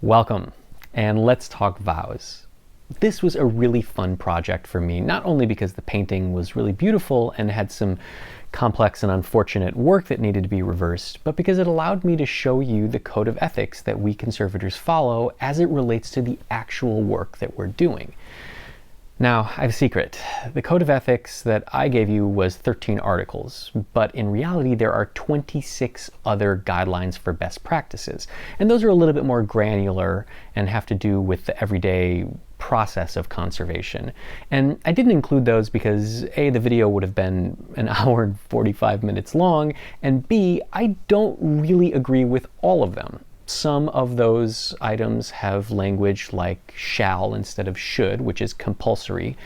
Welcome, and let's talk Vows. This was a really fun project for me, not only because the painting was really beautiful and had some complex and unfortunate work that needed to be reversed, but because it allowed me to show you the code of ethics that we conservators follow as it relates to the actual work that we're doing. Now, I have a secret. The code of ethics that I gave you was 13 articles, but in reality there are 26 other guidelines for best practices. And those are a little bit more granular and have to do with the everyday process of conservation. And I didn't include those because A, the video would have been an hour and 45 minutes long, and B, I don't really agree with all of them. Some of those items have language like shall instead of should, which is compulsory,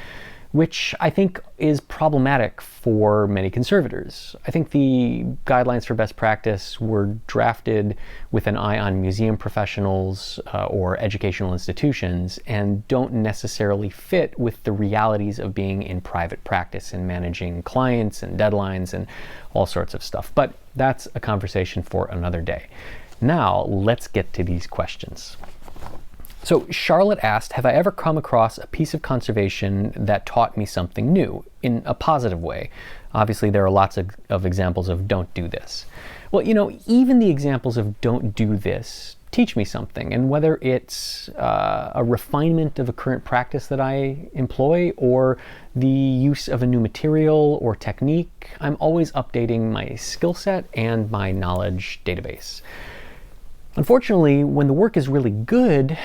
which I think is problematic for many conservators. I think the guidelines for best practice were drafted with an eye on museum professionals or educational institutions and don't necessarily fit with the realities of being in private practice and managing clients and deadlines and all sorts of stuff. But that's a conversation for another day. Now, let's get to these questions. So Charlotte asked, have I ever come across a piece of conservation that taught me something new in a positive way? Obviously, there are lots of examples of don't do this. Well, even the examples of don't do this teach me something. And whether it's a refinement of a current practice that I employ or the use of a new material or technique, I'm always updating my skill set and my knowledge database. Unfortunately, when the work is really good,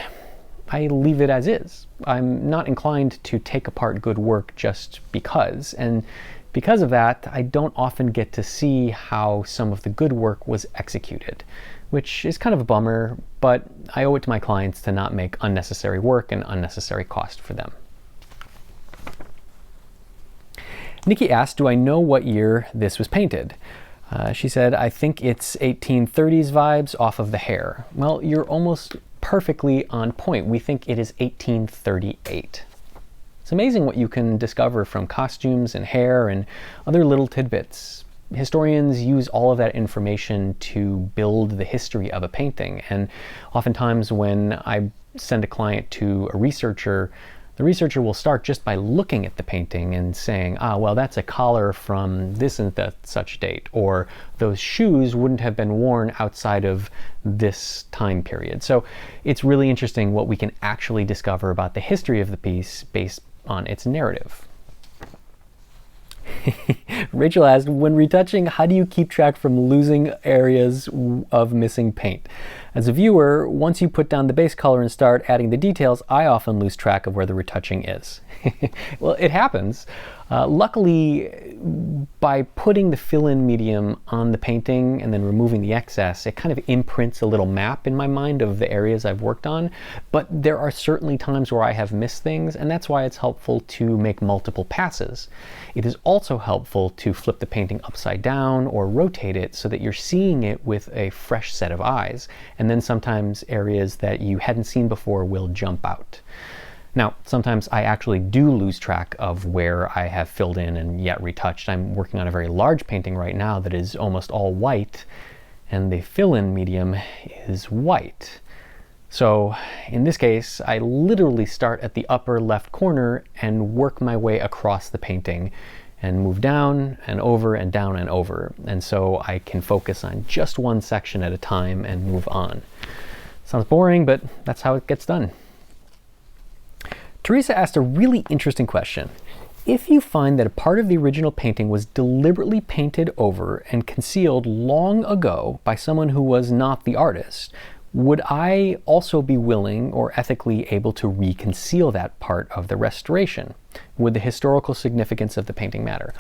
I leave it as is. I'm not inclined to take apart good work just because, and because of that, I don't often get to see how some of the good work was executed, which is kind of a bummer, but I owe it to my clients to not make unnecessary work and unnecessary cost for them. Nikki asked, do I know what year this was painted? She said, I think it's 1830s vibes off of the hair. Well, you're almost perfectly on point. We think it is 1838. It's amazing what you can discover from costumes and hair and other little tidbits. Historians use all of that information to build the history of a painting. And oftentimes when I send a client to a researcher, the researcher will start just by looking at the painting and saying, well, that's a collar from this and that such date, or those shoes wouldn't have been worn outside of this time period. So it's really interesting what we can actually discover about the history of the piece based on its narrative. Rachel asked, when retouching, how do you keep track from losing areas of missing paint? As a viewer, once you put down the base color and start adding the details, I often lose track of where the retouching is. Well, it happens. Luckily, by putting the fill-in medium on the painting and then removing the excess, it kind of imprints a little map in my mind of the areas I've worked on. But there are certainly times where I have missed things, and that's why it's helpful to make multiple passes. It is also helpful to flip the painting upside down or rotate it so that you're seeing it with a fresh set of eyes. And then sometimes areas that you hadn't seen before will jump out. Now, sometimes I actually do lose track of where I have filled in and yet retouched. I'm working on a very large painting right now that is almost all white, and the fill-in medium is white. So in this case, I literally start at the upper left corner and work my way across the painting and move down and over and down and over. And so I can focus on just one section at a time and move on. Sounds boring, but that's how it gets done. Teresa asked a really interesting question. If you find that a part of the original painting was deliberately painted over and concealed long ago by someone who was not the artist, would I also be willing or ethically able to reconceal that part of the restoration? Would the historical significance of the painting matter?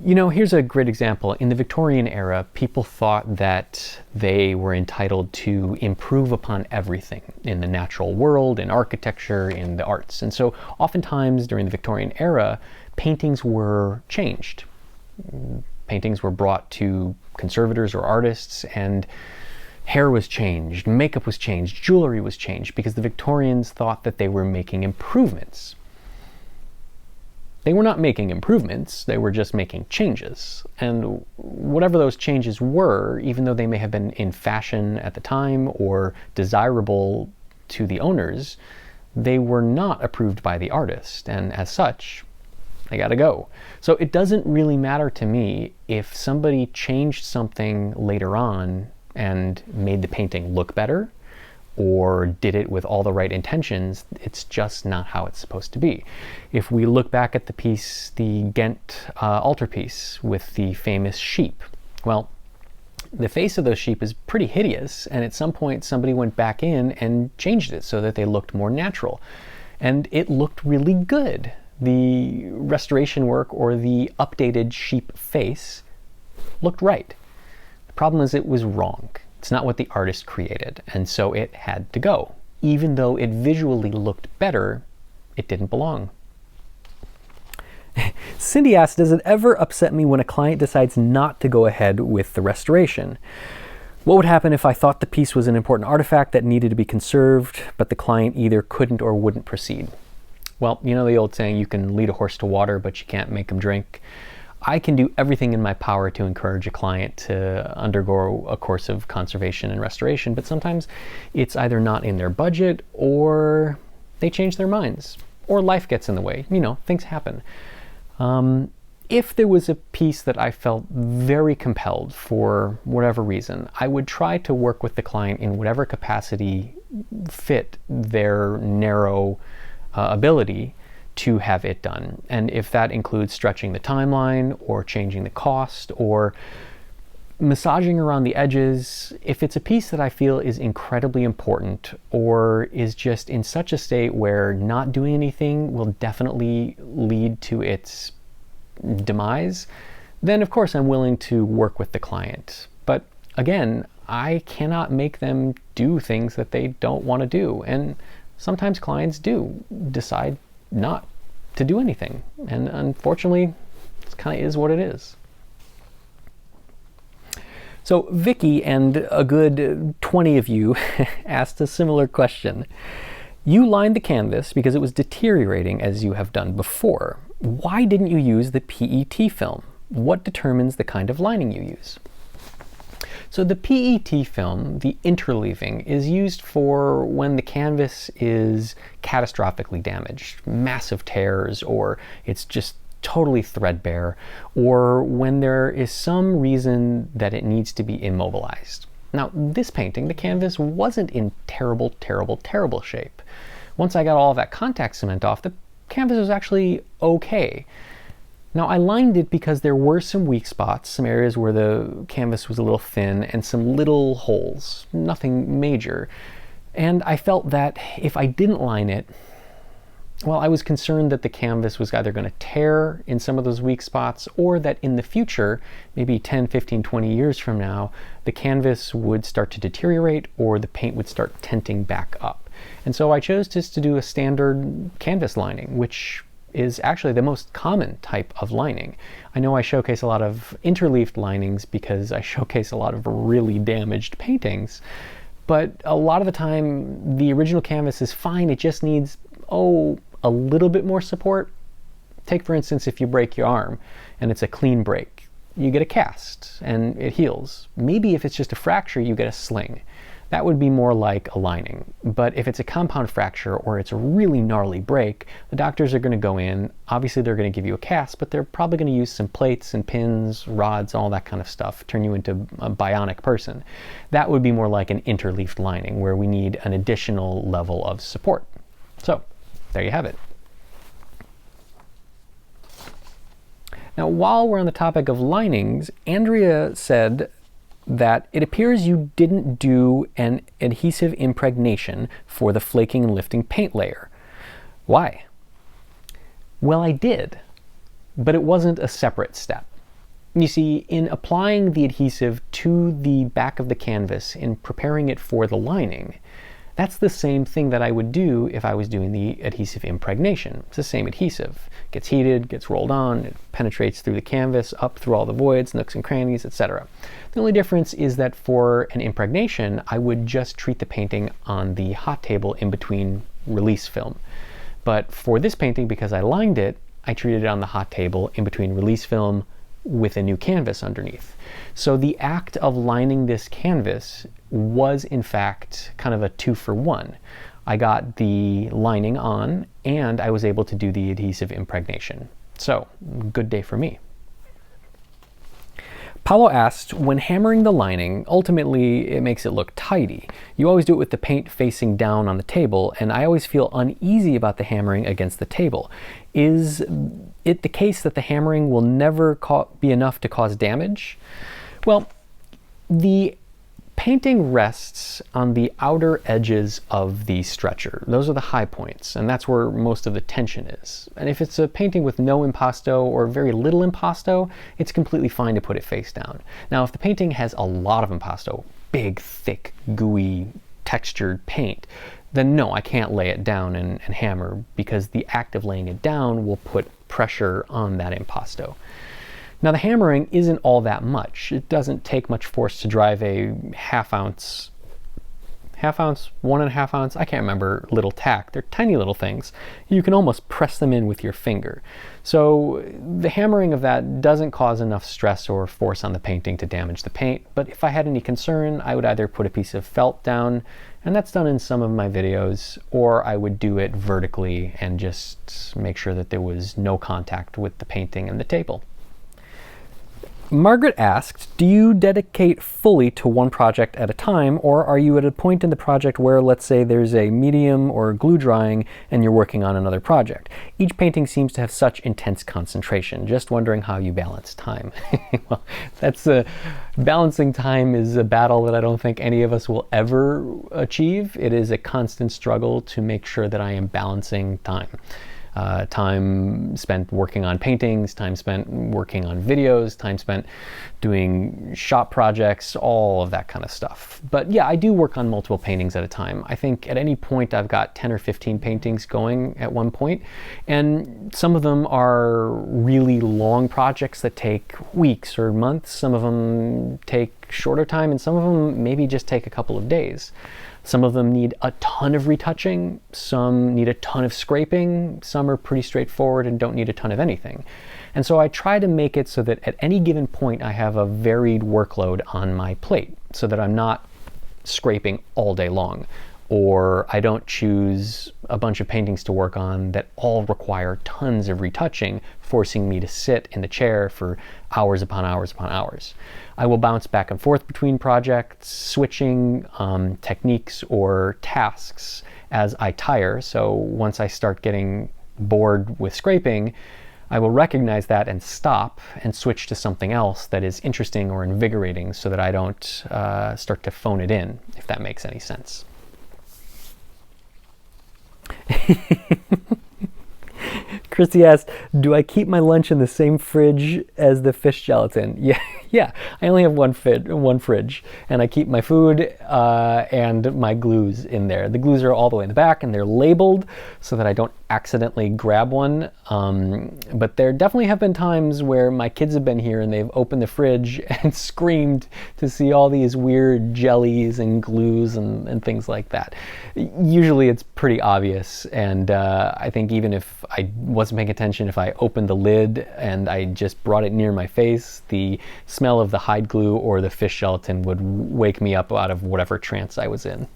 Here's a great example. In the Victorian era, people thought that they were entitled to improve upon everything in the natural world, in architecture, in the arts. And so oftentimes during the Victorian era, paintings were changed. Paintings were brought to conservators or artists, and hair was changed, makeup was changed, jewelry was changed, because the Victorians thought that they were making improvements. They were not making improvements, they were just making changes. And whatever those changes were, even though they may have been in fashion at the time or desirable to the owners, they were not approved by the artist, and as such, they gotta go. So it doesn't really matter to me if somebody changed something later on and made the painting look better, or did it with all the right intentions. It's just not how it's supposed to be. If we look back at the piece, the Ghent altarpiece with the famous sheep, well, the face of those sheep is pretty hideous, and at some point somebody went back in and changed it so that they looked more natural. And it looked really good. The restoration work, or the updated sheep face, looked right. The problem is it was wrong. It's not what the artist created, and so it had to go. Even though it visually looked better, it didn't belong. Cindy asks, does it ever upset me when a client decides not to go ahead with the restoration? What would happen if I thought the piece was an important artifact that needed to be conserved, but the client either couldn't or wouldn't proceed? Well, you know the old saying, you can lead a horse to water, but you can't make him drink. I can do everything in my power to encourage a client to undergo a course of conservation and restoration, but sometimes it's either not in their budget, or they change their minds, or life gets in the way. You know, things happen. If there was a piece that I felt very compelled for whatever reason, I would try to work with the client in whatever capacity fit their narrow ability to have it done. And if that includes stretching the timeline, or changing the cost, or massaging around the edges, if it's a piece that I feel is incredibly important, or is just in such a state where not doing anything will definitely lead to its demise, then of course I'm willing to work with the client. But again, I cannot make them do things that they don't want to do. And sometimes clients do decide not to do anything. And unfortunately, it kind of is what it is. So Vicky and a good 20 of you asked a similar question. You lined the canvas because it was deteriorating, as you have done before. Why didn't you use the PET film? What determines the kind of lining you use? So the PET film, the interleaving, is used for when the canvas is catastrophically damaged, massive tears, or it's just totally threadbare, or when there is some reason that it needs to be immobilized. Now, this painting, the canvas wasn't in terrible, terrible, terrible shape. Once I got all of that contact cement off, the canvas was actually okay. Now, I lined it because there were some weak spots, some areas where the canvas was a little thin, and some little holes, nothing major. And I felt that if I didn't line it, well, I was concerned that the canvas was either going to tear in some of those weak spots, or that in the future, maybe 10, 15, 20 years from now, the canvas would start to deteriorate, or the paint would start tenting back up. And so I chose just to do a standard canvas lining, which is actually the most common type of lining. I know I showcase a lot of interleaved linings because I showcase a lot of really damaged paintings, but a lot of the time the original canvas is fine. It just needs, a little bit more support. Take, for instance, if you break your arm and it's a clean break, you get a cast and it heals. Maybe if it's just a fracture, you get a sling. That would be more like a lining. But if it's a compound fracture, or it's a really gnarly break, the doctors are going to go in. Obviously, they're going to give you a cast, but they're probably going to use some plates and pins, rods, all that kind of stuff, turn you into a bionic person. That would be more like an interleaved lining, where we need an additional level of support. So, there you have it. Now, while we're on the topic of linings, Andrea said that it appears you didn't do an adhesive impregnation for the flaking and lifting paint layer. Why? Well, I did, but it wasn't a separate step. You see, in applying the adhesive to the back of the canvas, in preparing it for the lining, that's the same thing that I would do if I was doing the adhesive impregnation. It's the same adhesive. It gets heated, gets rolled on, it penetrates through the canvas, up through all the voids, nooks and crannies, etc. The only difference is that for an impregnation, I would just treat the painting on the hot table in between release film. But for this painting, because I lined it, I treated it on the hot table in between release film with a new canvas underneath. So the act of lining this canvas was in fact kind of a 2-for-1. I got the lining on and I was able to do the adhesive impregnation. So, good day for me. Paulo asked, when hammering the lining, ultimately it makes it look tidy. You always do it with the paint facing down on the table, and I always feel uneasy about the hammering against the table. Is it the case that the hammering will never be enough to cause damage? Well, the painting rests on the outer edges of the stretcher. Those are the high points, and that's where most of the tension is. And if it's a painting with no impasto or very little impasto, it's completely fine to put it face down. Now, if the painting has a lot of impasto, big, thick, gooey, textured paint, then no, I can't lay it down and hammer, because the act of laying it down will put pressure on that impasto. Now, the hammering isn't all that much. It doesn't take much force to drive a half ounce, 1.5 ounce, I can't remember, little tack. They're tiny little things. You can almost press them in with your finger. So the hammering of that doesn't cause enough stress or force on the painting to damage the paint. But if I had any concern, I would either put a piece of felt down, and that's done in some of my videos, or I would do it vertically and just make sure that there was no contact with the painting and the table. Margaret asked, do you dedicate fully to one project at a time, or are you at a point in the project where, let's say, there's a medium or glue drying and you're working on another project? Each painting seems to have such intense concentration. Just wondering how you balance time. Well, balancing time is a battle that I don't think any of us will ever achieve. It is a constant struggle to make sure that I am balancing time. Time spent working on paintings, time spent working on videos, time spent doing shop projects, all of that kind of stuff. But yeah, I do work on multiple paintings at a time. I think at any point I've got 10 or 15 paintings going at one point, and some of them are really long projects that take weeks or months. Some of them take shorter time, and some of them maybe just take a couple of days. Some of them need a ton of retouching, some need a ton of scraping, some are pretty straightforward and don't need a ton of anything. And so I try to make it so that at any given point I have a varied workload on my plate, so that I'm not scraping all day long, or I don't choose a bunch of paintings to work on that all require tons of retouching, forcing me to sit in the chair for hours upon hours upon hours. I will bounce back and forth between projects, switching techniques or tasks as I tire. So once I start getting bored with scraping, I will recognize that and stop and switch to something else that is interesting or invigorating, so that I don't start to phone it in, if that makes any sense. Christy asked, do I keep my lunch in the same fridge as the fish gelatin? Yeah, I only have one fridge, and I keep my food and my glues in there. The glues are all the way in the back, and they're labeled so that I don't accidentally grab one. But there definitely have been times where my kids have been here and they've opened the fridge and screamed to see all these weird jellies and glues and things like that. Usually it's pretty obvious, and I think even if I wasn't paying attention, if I opened the lid and I just brought it near my face, the smell of the hide glue or the fish gelatin would wake me up out of whatever trance I was in.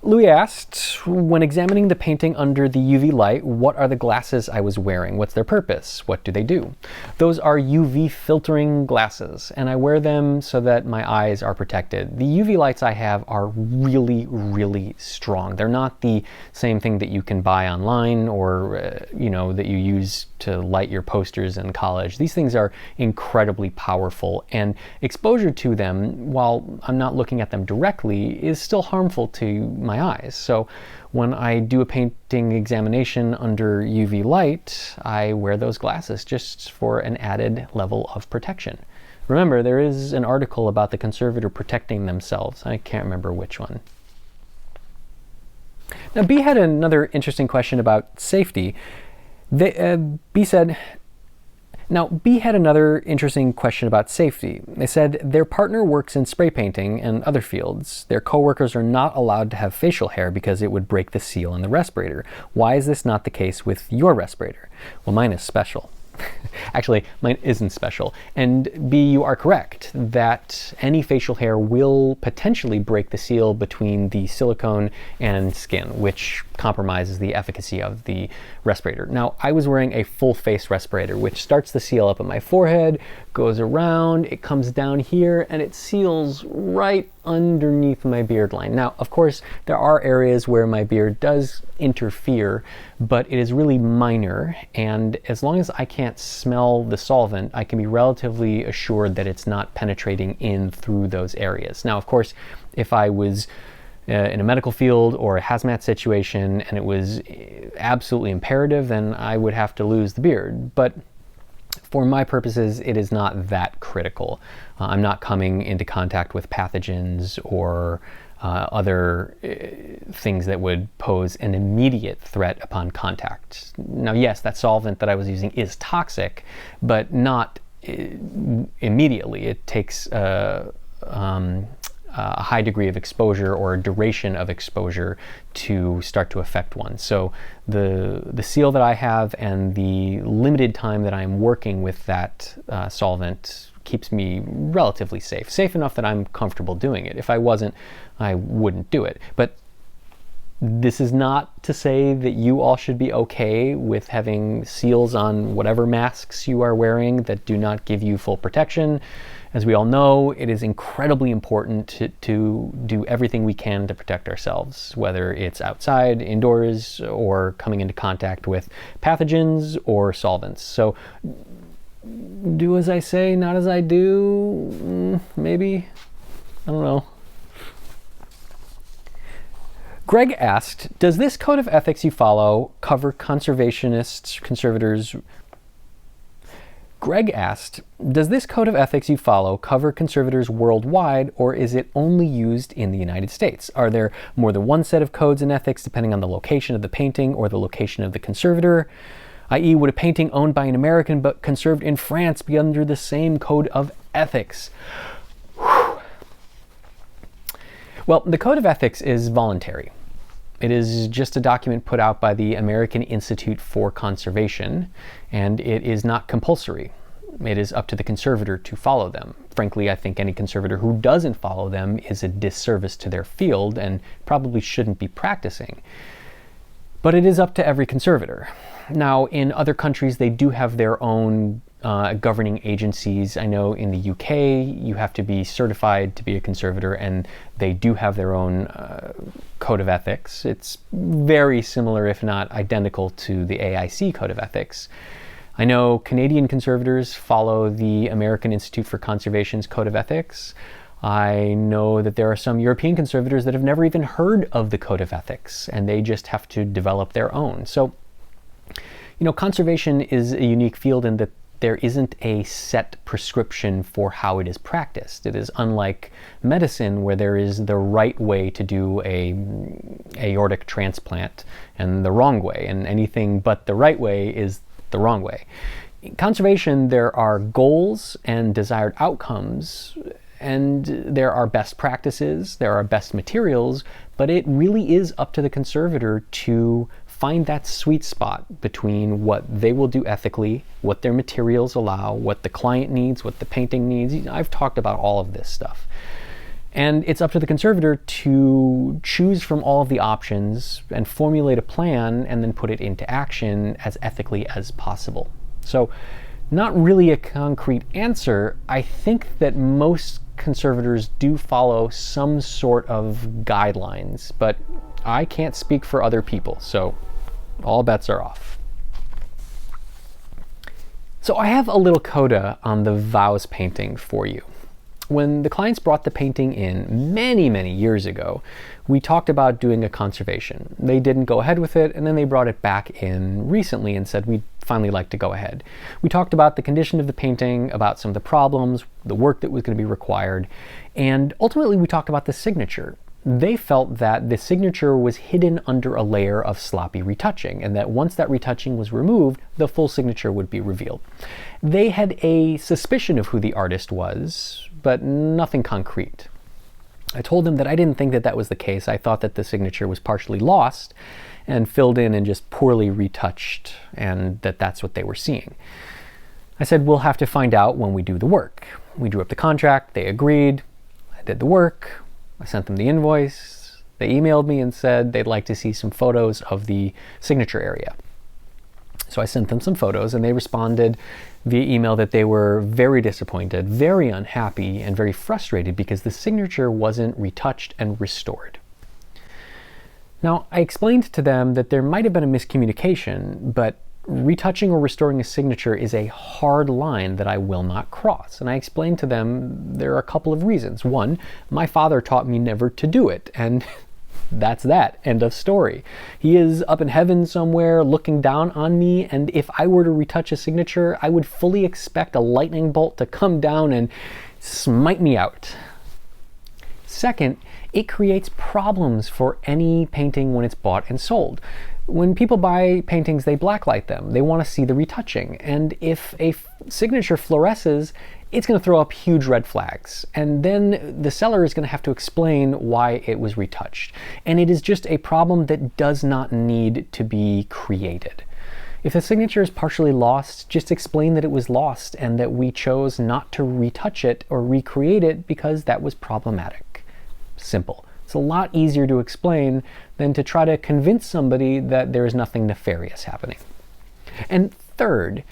Louis asked, when examining the painting under the UV light, what are the glasses I was wearing? What's their purpose? What do they do? Those are UV filtering glasses, and I wear them so that my eyes are protected. The UV lights I have are really, really strong. They're not the same thing that you can buy online or, that you use to light your posters in college. These things are incredibly powerful, and exposure to them, while I'm not looking at them directly, is still harmful to my eyes. So when I do a painting examination under UV light, I wear those glasses just for an added level of protection. Remember, there is an article about the conservator protecting themselves. I can't remember which one. Now, B had another interesting question about safety. B said, Now, B had another interesting question about safety. They said their partner works in spray painting and other fields. Their coworkers are not allowed to have facial hair because it would break the seal in the respirator. Why is this not the case with your respirator? Well, mine is special. Actually, mine isn't special. And B, you are correct that any facial hair will potentially break the seal between the silicone and skin, which compromises the efficacy of the respirator. Now, I was wearing a full face respirator, which starts the seal up at my forehead, goes around, it comes down here, and it seals right underneath my beard line. Now, of course, there are areas where my beard does interfere, but it is really minor, and as long as I can't smell the solvent, I can be relatively assured that it's not penetrating in through those areas. Now, of course, if I was in a medical field or a hazmat situation and it was absolutely imperative, then I would have to lose the beard. But for my purposes, it is not that critical. I'm not coming into contact with pathogens or other things that would pose an immediate threat upon contact. Now, yes, that solvent that I was using is toxic, but not immediately. It takes a high degree of exposure or a duration of exposure to start to affect one. So the seal that I have and the limited time that I'm working with that solvent keeps me relatively safe. Safe enough that I'm comfortable doing it. If I wasn't, I wouldn't do it. But this is not to say that you all should be okay with having seals on whatever masks you are wearing that do not give you full protection. As we all know, it is incredibly important to do everything we can to protect ourselves, whether it's outside, indoors, or coming into contact with pathogens or solvents. So do as I say, not as I do, maybe, I don't know. Greg asked, does this code of ethics you follow cover conservationists, conservators? Greg asked, does this code of ethics you follow cover conservators worldwide, or is it only used in the United States? Are there more than one set of codes and ethics depending on the location of the painting or the location of the conservator? I.e., would a painting owned by an American but conserved in France be under the same code of ethics? Whew. Well, the code of ethics is voluntary. It is just a document put out by the American Institute for Conservation, and it is not compulsory. It is up to the conservator to follow them. Frankly, I think any conservator who doesn't follow them is a disservice to their field and probably shouldn't be practicing. But it is up to every conservator. Now, in other countries, they do have their own governing agencies. I know in the UK, you have to be certified to be a conservator, and they do have their own code of ethics. It's very similar, if not identical, to the AIC code of ethics. I know Canadian conservators follow the American Institute for Conservation's code of ethics. I know that there are some European conservators that have never even heard of the code of ethics, and they just have to develop their own. So, conservation is a unique field in that there isn't a set prescription for how it is practiced. It is unlike medicine, where there is the right way to do a aortic transplant and the wrong way, and anything but the right way is the wrong way. In conservation, there are goals and desired outcomes, and there are best practices, there are best materials, but it really is up to the conservator to find that sweet spot between what they will do ethically, what their materials allow, what the client needs, what the painting needs. I've talked about all of this stuff. And it's up to the conservator to choose from all of the options and formulate a plan and then put it into action as ethically as possible. So, not really a concrete answer. I think that most conservators do follow some sort of guidelines, but I can't speak for other people, so all bets are off. So I have a little coda on the Vows painting for you. When the clients brought the painting in many, many years ago, we talked about doing a conservation. They didn't go ahead with it, and then they brought it back in recently and said we'd finally like to go ahead. We talked about the condition of the painting, about some of the problems, the work that was going to be required, and ultimately we talked about the signature. They felt that the signature was hidden under a layer of sloppy retouching, and that once that retouching was removed, the full signature would be revealed. They had a suspicion of who the artist was, but nothing concrete. I told them that I didn't think that that was the case. I thought that the signature was partially lost and filled in and just poorly retouched, and that that's what they were seeing. I said, we'll have to find out when we do the work. We drew up the contract, they agreed, I did the work, I sent them the invoice, they emailed me and said they'd like to see some photos of the signature area. So I sent them some photos, and they responded via email that they were very disappointed, very unhappy, and very frustrated because the signature wasn't retouched and restored. Now, I explained to them that there might have been a miscommunication, but retouching or restoring a signature is a hard line that I will not cross. And I explained to them there are a couple of reasons. One, my father taught me never to do it, and that's that. End of story. He is up in heaven somewhere looking down on me, and if I were to retouch a signature, I would fully expect a lightning bolt to come down and smite me out. Second, it creates problems for any painting when it's bought and sold. When people buy paintings, they blacklight them. They want to see the retouching. And if a signature fluoresces, it's going to throw up huge red flags. And then the seller is going to have to explain why it was retouched. And it is just a problem that does not need to be created. If the signature is partially lost, just explain that it was lost and that we chose not to retouch it or recreate it because that was problematic. Simple. It's a lot easier to explain than to try to convince somebody that there is nothing nefarious happening. And third,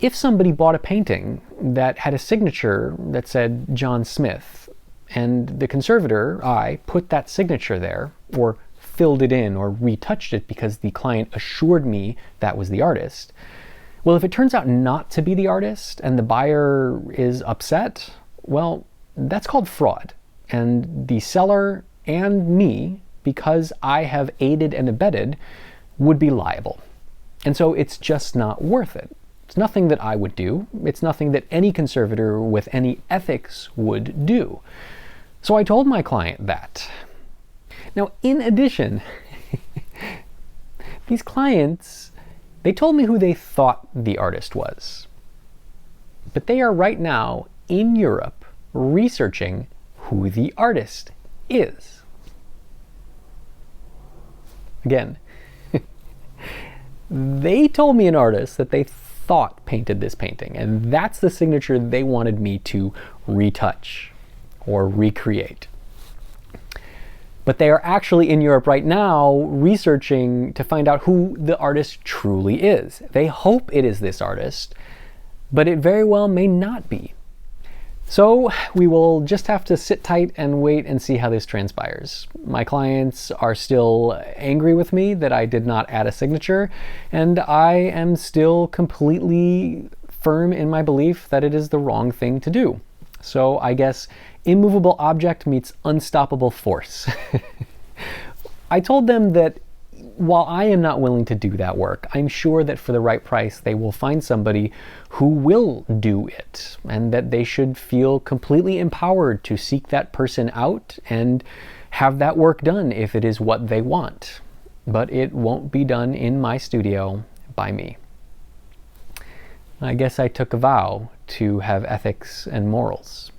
if somebody bought a painting that had a signature that said John Smith, and the conservator, I, put that signature there, or filled it in or retouched it because the client assured me that was the artist, well, if it turns out not to be the artist and the buyer is upset, well, that's called fraud. And the seller and me, because I have aided and abetted, would be liable. And so it's just not worth it. It's nothing that I would do. It's nothing that any conservator with any ethics would do. So I told my client that. Now, in addition, these clients, they told me who they thought the artist was. But they are right now in Europe researching who the artist is. Again, they told me an artist that they thought painted this painting, and that's the signature they wanted me to retouch or recreate. But they are actually in Europe right now researching to find out who the artist truly is. They hope it is this artist, but it very well may not be. So we will just have to sit tight and wait and see how this transpires. My clients are still angry with me that I did not add a signature, and I am still completely firm in my belief that it is the wrong thing to do. So I guess immovable object meets unstoppable force. I told them that while I am not willing to do that work, I'm sure that for the right price they will find somebody who will do it, and that they should feel completely empowered to seek that person out and have that work done if it is what they want. But it won't be done in my studio by me. I guess I took a vow to have ethics and morals.